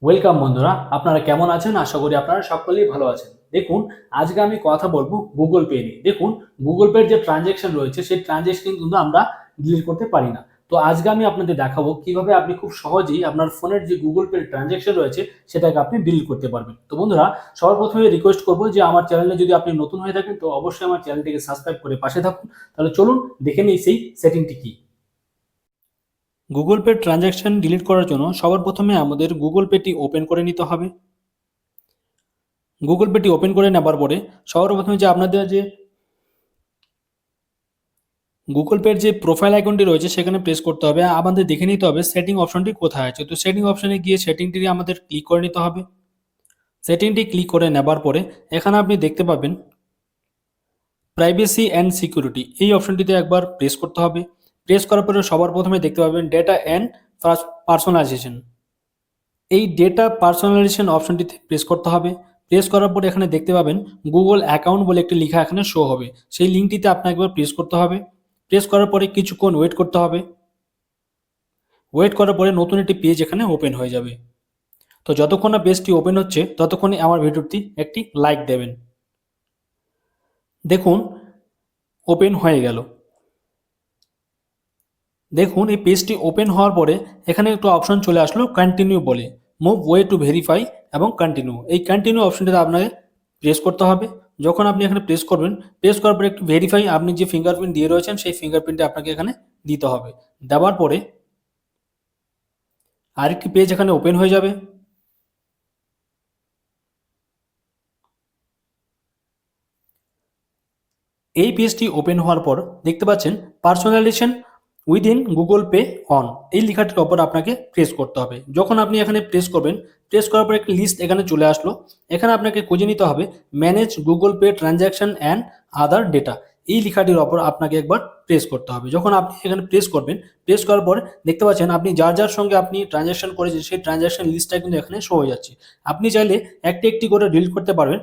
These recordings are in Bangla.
ওয়েলকাম বন্ধুরা, আপনারা কেমন আছেন? আশা করি আপনারা সকলেই ভালো আছেন। দেখুন, আজকে আমি কথা বলবো গুগল পে নিয়ে। দেখুন, গুগল পের যে ট্রানজ্যাকশন রয়েছে সেই ট্রানজ্যাকশন কিন্তু আমরা ডিলিট করতে পারি না। তো আজকে আমি আপনাদের দেখাবো কিভাবে আপনি খুব সহজেই আপনার ফোনের যে গুগল পের ট্রানজ্যাকশন রয়েছে সেটাকে আপনি ডিলিট করতে পারবেন। তো বন্ধুরা, সবার প্রথমে রিকোয়েস্ট করবো যে আমার চ্যানেলে যদি আপনি নতুন হয়ে থাকেন তো অবশ্যই আমার চ্যানেলটিকে সাবস্ক্রাইব করে পাশে থাকুন। তাহলে চলুন দেখে নিই সেই সেটিংটি কি। গুগল পে ট্রানজ্যাকশন ডিলিট করার জন্য সবার প্রথমে আমাদের গুগল পেটি ওপেন করে নিতে হবে। গুগল পেটি ওপেন করে নেবার পরে সবার প্রথমে যে আপনাদের যে গুগল পের যে প্রোফাইল আইকনটি রয়েছে সেখানে প্রেস করতে হবে। আমাদের দেখে নিতে হবে সেটিং অপশনটি কোথায় আছে। তো সেটিং অপশনে গিয়ে সেটিংটি আমাদের ক্লিক করে নিতে হবে। সেটিংটি ক্লিক করে নেবার পরে এখানে আপনি দেখতে পাবেন প্রাইভেসি অ্যান্ড সিকিউরিটি, এই অপশনটিতে একবার প্রেস করতে হবে। প্রেস করার পরে সবার প্রথমে দেখতে পাবেন ডেটা অ্যান্ড পার্সোনালাইজেশন, এই ডেটা পার্সোনালাইজেশন অপশনটিতে প্রেস করতে হবে। প্রেস করার পরে এখানে দেখতে পাবেন গুগল অ্যাকাউন্ট বলে একটি লেখা এখানে শো হবে, সেই লিঙ্কটিতে আপনাকে একবার প্রেস করতে হবে। প্রেস করার পরে কিছুক্ষণ ওয়েট করতে হবে। ওয়েট করার পরে নতুন একটি পেজ এখানে ওপেন হয়ে যাবে। তো যতক্ষণ না পেজটি ওপেন হচ্ছে ততক্ষণে আমার ভিডিওটি একটি লাইক দেবেন। দেখুন, ওপেন হয়ে গেল। দেখুন, এই পেজটি ওপেন হওয়ার পরে এখানে একটু অপশন চলে আসলো কন্টিনিউ বলে, মুভ ওয়ে টু ভেরিফাই এবং কন্টিনিউ, এই কন্টিনিউ অপশনটিতে আপনাকে প্রেস করতে হবে। যখন আপনি এখানে প্রেস করবেন, প্রেস করার পরে একটু ভেরিফাই, আপনি যে ফিঙ্গারপ্রিন্ট দিয়ে রয়েছেন সেই ফিঙ্গারপ্রিন্টটা আপনাকে এখানে দিতে হবে। দেওয়ার পরে আরেকটি পেজ এখানে ওপেন হয়ে যাবে। এই পেজটি ওপেন হওয়ার পর দেখতে পাচ্ছেন personalisation within Google pay on, এই লেখাটির ওপর আপনাকে প্রেস করতে হবে। যখন আপনি এখানে প্রেস করবেন, প্রেস করার পর একটি লিস্ট এখানে চলে আসলো। এখানে আপনাকে খুঁজে নিতে হবে manage Google pay transaction and other data, এই লেখাটির ওপর আপনাকে একবার প্রেস করতে হবে। যখন আপনি এখানে প্রেস করবেন, প্রেস করার পর দেখতে পাচ্ছেন আপনি যার যার সঙ্গে আপনি ট্রানজ্যাকশন করেছেন সেই ট্রানজ্যাকশন লিস্টটা কিন্তু এখানে শো হয়ে যাচ্ছে। আপনি চাইলে একটি একটি করে ডিলিট করতে পারবেন।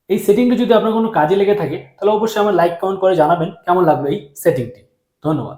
এই সেটিংটি যদি আপনার কোনো কাজে লেগে থাকে তাহলে অবশ্যই আমার লাইক কমেন্ট করে জানাবেন কেমন লাগলো এই সেটিংটি। ধন্যবাদ।